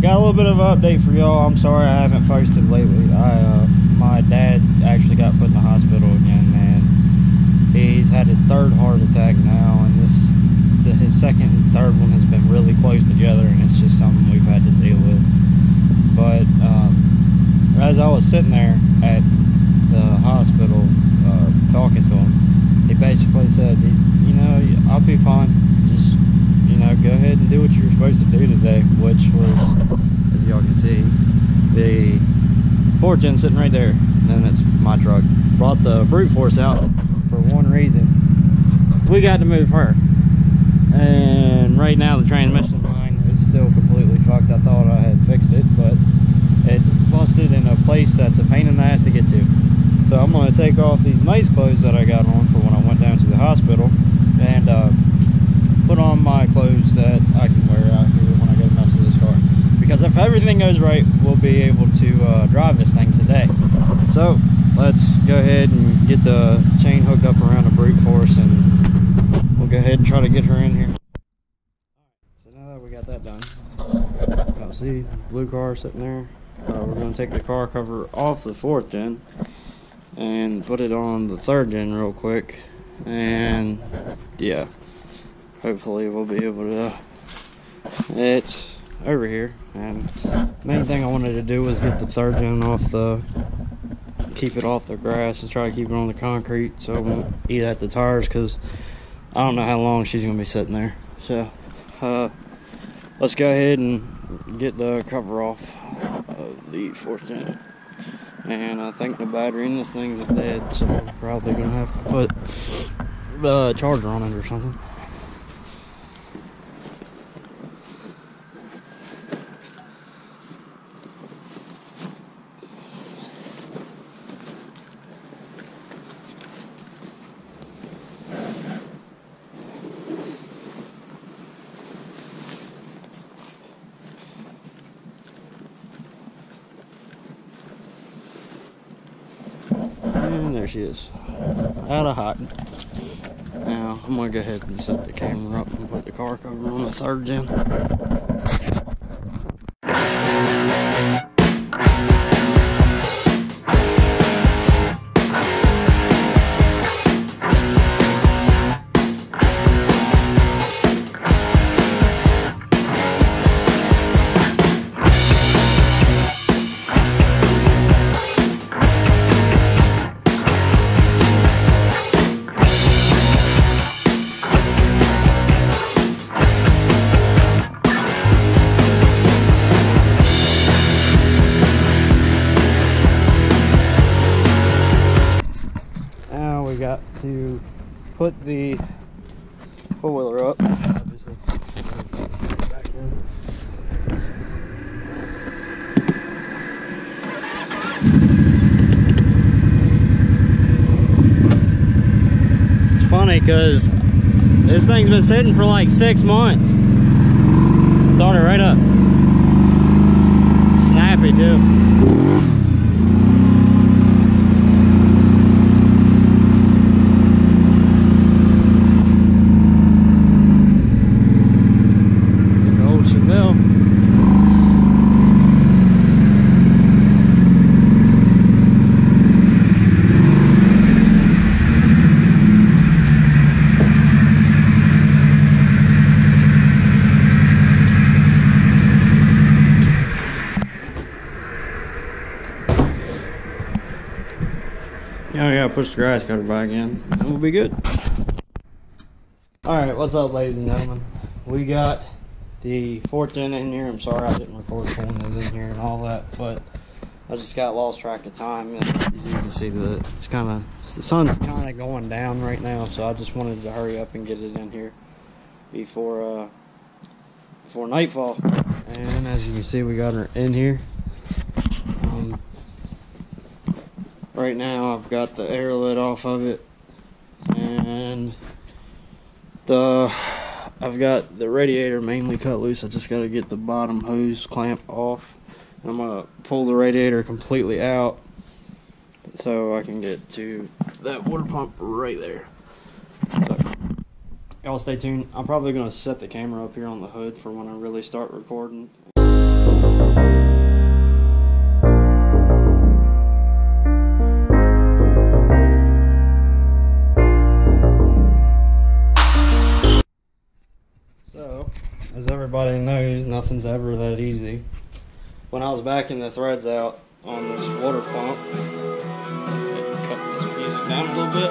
got a little bit of an update for y'all. I'm sorry I haven't posted lately. My dad actually got put in the hospital again, and he's had his third heart attack now, and his second and third one has been really close together, and it's just something we've had to deal with. But as I was sitting there at the hospital talking to him, he basically said, you know, I'll be fine. Just, you know, go ahead and do what you're supposed to do today, which was, as y'all can see, the Fortune sitting right there. And then it's my truck. Brought the brute force out for one reason. We got to move her. And right now the transmission line is still completely fucked. I thought I had fixed it, but it's busted in a place that's a pain in the ass to get to. So I'm going to take off these nice clothes that I got on for when I went down to the hospital and put on my clothes that I can wear out here when I go to mess with this car. Because if everything goes right, we'll be able to drive this thing today. So let's go ahead and get the chain hooked up around the brute force, and we'll go ahead and try to get her in here. So now that we got that done, y'all see the blue car sitting there. We're going to take the car cover off the 4th gen and put it on the 3rd gen real quick, and yeah, hopefully we'll be able to. It's over here, and main thing I wanted to do was get the 3rd gen off keep it off the grass and try to keep it on the concrete so it won't eat at the tires, because I don't know how long she's gonna be sitting there. So let's go ahead and get the cover off of the 4th gen. And I think the battery in this thing is dead, so we're probably gonna have to put the charger on it or something. And there she is, out of hot. Now I'm gonna go ahead and set the camera up and put the car cover on the 3rd gen. Got to put the four-wheeler up, obviously. Back in. It's funny because this thing's been sitting for like 6 months. Started right up. Snappy too. Oh yeah, push the grass cutter back in and we'll be good. Alright, what's up, ladies and gentlemen? We got the 4th gen in here. I'm sorry I didn't record pulling it in here and all that, but I just got lost track of time. As you can see, the sun's kind of going down right now, so I just wanted to hurry up and get it in here before nightfall. And as you can see, we got her in here. Right now I've got the air lid off of it, and I've got the radiator mainly cut loose. I just got to get the bottom hose clamp off. I'm going to pull the radiator completely out so I can get to that water pump right there. So, y'all stay tuned. I'm probably going to set the camera up here on the hood for when I really start recording. everybody knows nothing's ever that easy. When I was backing the threads out on this water pump, cut this music down a little bit.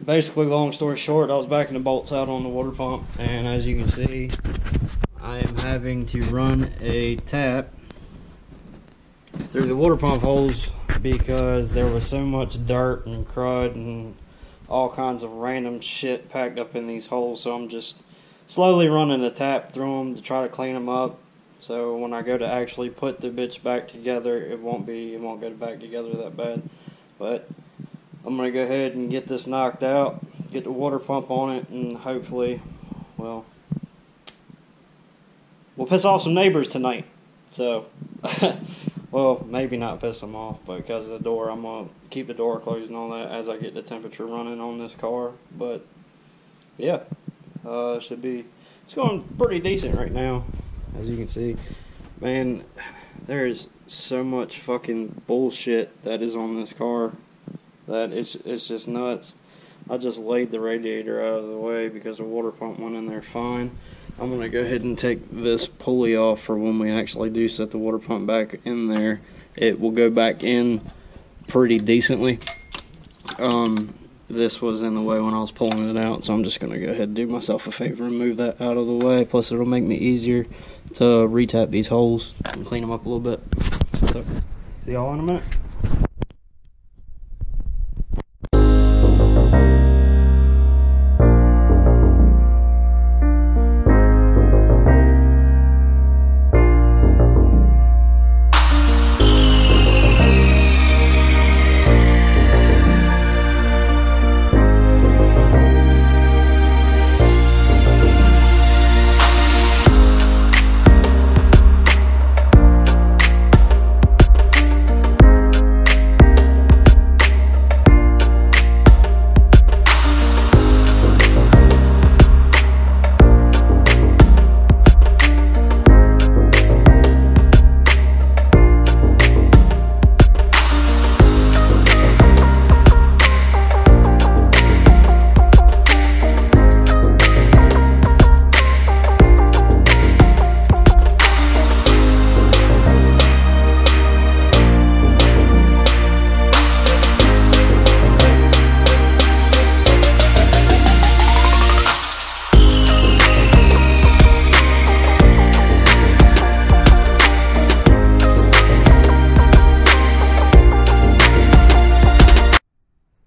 Basically, long story short, I was backing the bolts out on the water pump, and as you can see, I am having to run a tap through the water pump holes because there was so much dirt and crud and all kinds of random shit packed up in these holes. So I'm just slowly running a tap through them to try to clean them up. So when I go to actually put the bitch back together, it won't go back together that bad. But I'm gonna go ahead and get this knocked out, get the water pump on it, and hopefully, well, we'll piss off some neighbors tonight. So, well, maybe not piss them off, but because of the door, I'm gonna keep the door closed and all that as I get the temperature running on this car. But yeah, it's going pretty decent right now, as you can see. Man, there is so much fucking bullshit that is on this car that it's just nuts. I just laid the radiator out of the way because the water pump went in there fine. I'm going to go ahead and take this pulley off for when we actually do set the water pump back in there. It will go back in pretty decently. This was in the way when I was pulling it out, so I'm just going to go ahead and do myself a favor and move that out of the way. Plus it'll make me easier to retap these holes and clean them up a little bit. So, see y'all in a minute.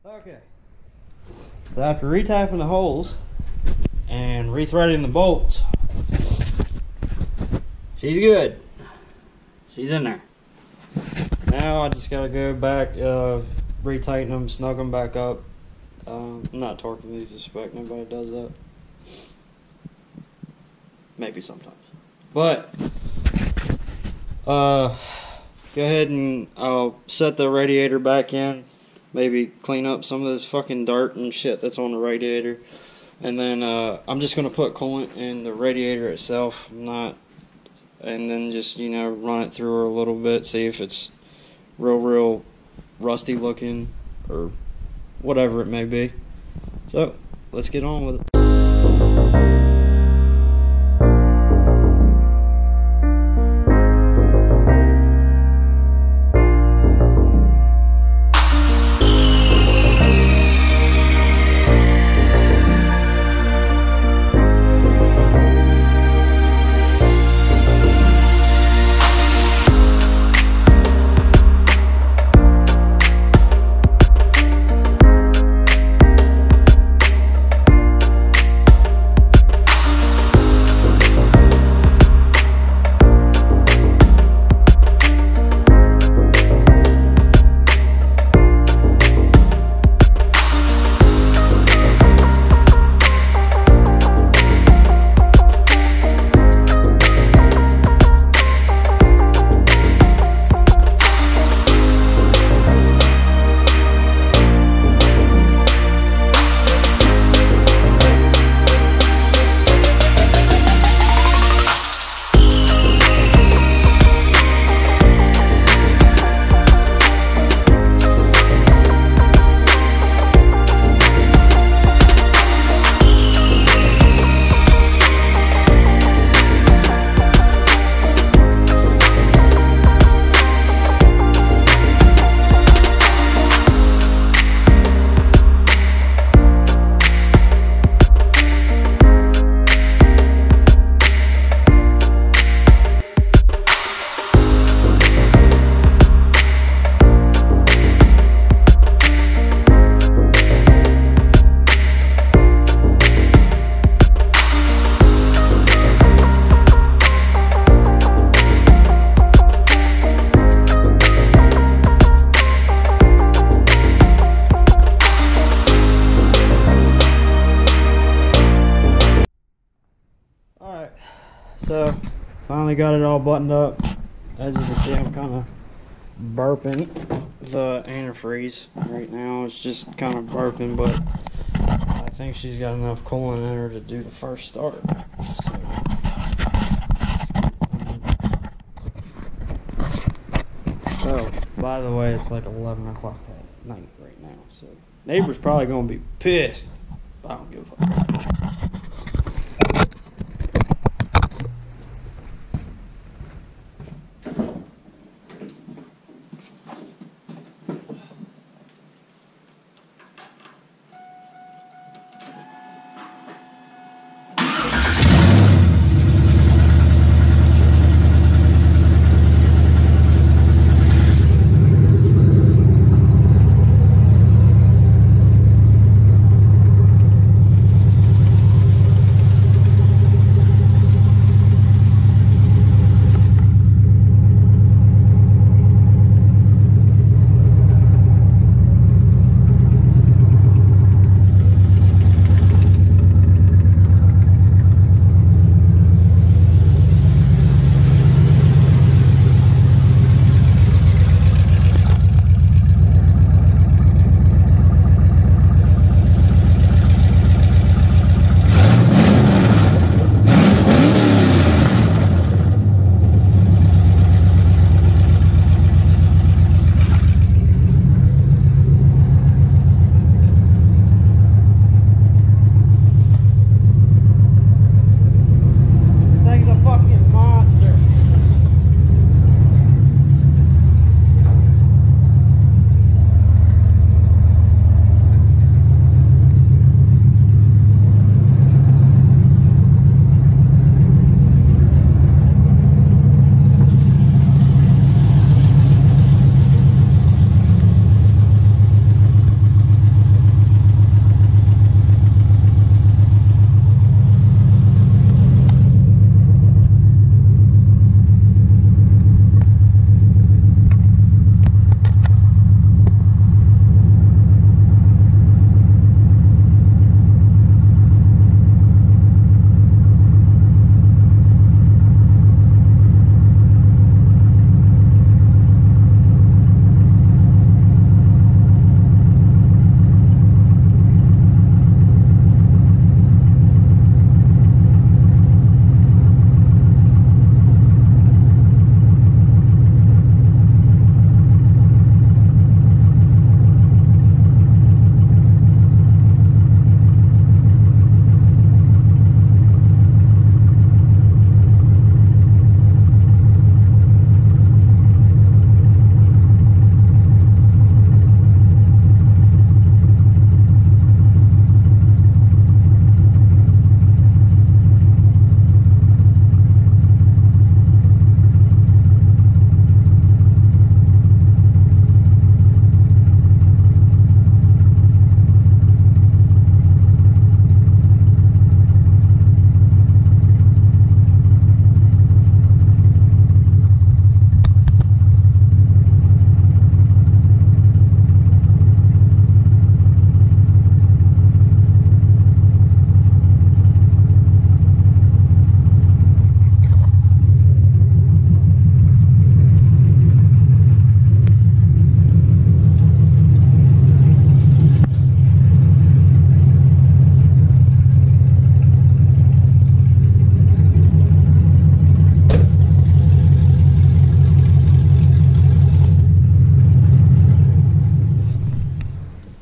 Okay, so after retapping the holes and rethreading the bolts, she's good. She's in there. Now I just gotta go back, retighten them, snug them back up. I'm not torquing these to spec, nobody does that. Maybe sometimes. But, go ahead and I'll set the radiator back in. Maybe clean up some of this fucking dirt and shit that's on the radiator. And then I'm just going to put coolant in the radiator itself. And then just, you know, run it through her a little bit. See if it's real rusty looking or whatever it may be. So, let's get on with it. So, finally got it all buttoned up. As you can see, I'm kind of burping the antifreeze right now. It's just kind of burping, but I think she's got enough coolant in her to do the first start. So, by the way, it's like 11 o'clock at night right now, so neighbor's probably going to be pissed. I don't give a fuck.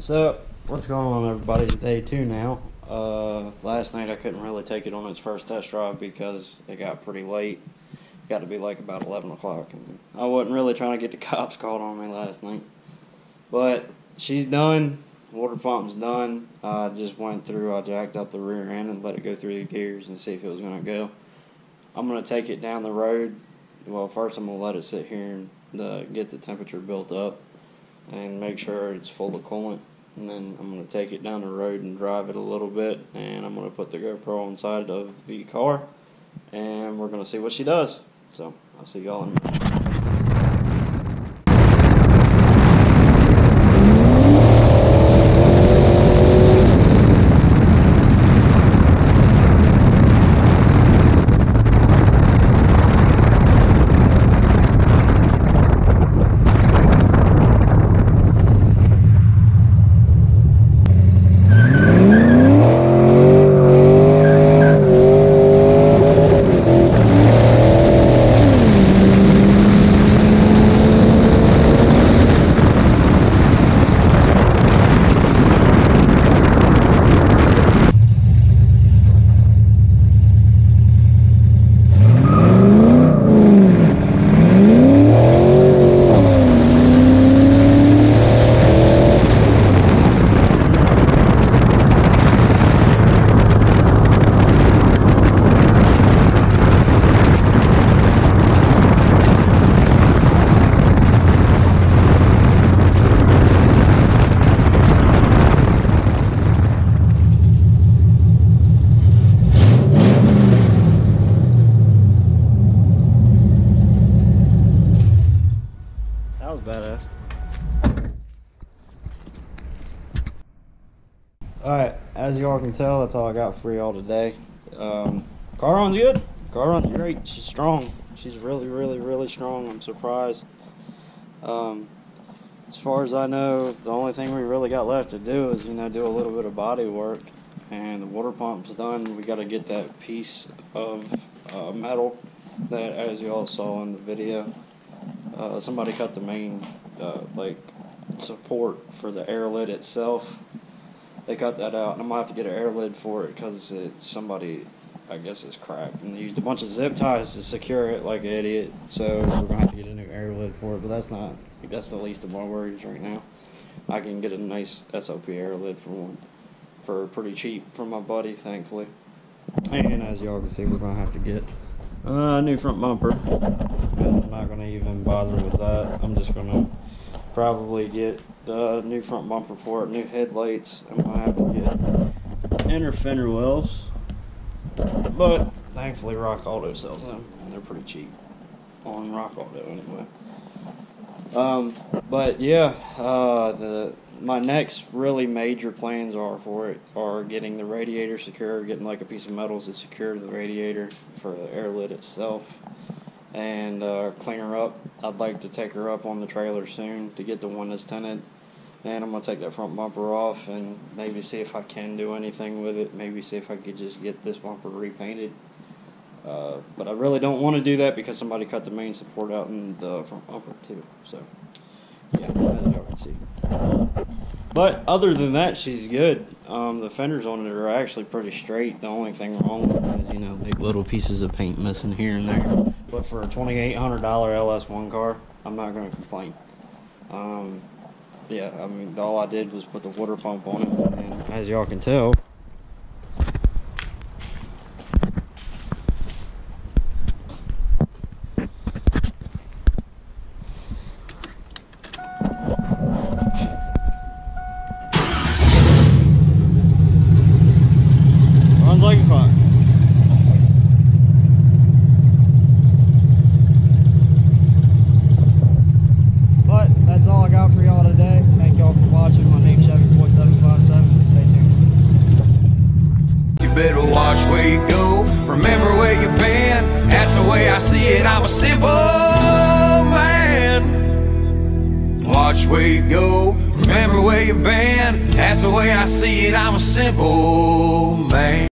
So, what's going on, everybody? It's day 2 now. Last night I couldn't really take it on its first test drive because it got pretty late. It got to be like about 11 o'clock. And I wasn't really trying to get the cops called on me last night. But she's done. Water pump's done. I just went through, I jacked up the rear end and let it go through the gears and see if it was going to go. I'm going to take it down the road. Well, first I'm going to let it sit here and get the temperature built up and make sure it's full of coolant. And then I'm going to take it down the road and drive it a little bit, and I'm going to put the GoPro inside of the car, and we're going to see what she does. So, I'll see y'all in a minute. as y'all can tell, that's all I got for y'all today. Car runs good. Car runs great. She's strong. She's really strong. I'm surprised. As far as I know, the only thing we really got left to do is, do a little bit of body work. And the water pump's done. We got to get that piece of metal that, as y'all saw in the video, somebody cut the main support for the air lid itself. They cut that out, and I'm gonna have to get an air lid for it because somebody, I guess, is cracked, and they used a bunch of zip ties to secure it like an idiot. So we're gonna have to get a new air lid for it. But that's the least of my worries right now. I can get a nice SOP air lid for pretty cheap from my buddy, thankfully. And as y'all can see, we're gonna have to get a new front bumper. I'm not gonna even bother with that. I'm just gonna probably get the new front bumper for it, new headlights. I'm gonna have to get inner fender wells, but thankfully Rock Auto sells them, and they're pretty cheap on Rock Auto anyway. But yeah, my next really major plans are getting the radiator secure, getting like a piece of metal to secure the radiator for the air lid itself, and clean her up. I'd like to take her up on the trailer soon to get the one that's tinted, and I'm going to take that front bumper off and maybe see if I can do anything with it, maybe see if I could just get this bumper repainted. But I really don't want to do that because somebody cut the main support out in the front bumper too. So yeah, as y'all can see. But other than that, she's good. The fenders on it are actually pretty straight. The only thing wrong with it is, big little pieces of paint missing here and there. But for a $2,800 LS1 car, I'm not going to complain. Yeah, I mean, all I did was put the water pump on it, and as y'all can tell, runs like a clock. But that's all I got for y'all today. Thank y'all for watching. My name's Chevy 4757. Stay tuned. You better watch where you go. Remember where you've been. That's the way I see it. I'm a simple man. Watch where you go. Remember where you've been. That's the way I see it. I'm a simple man.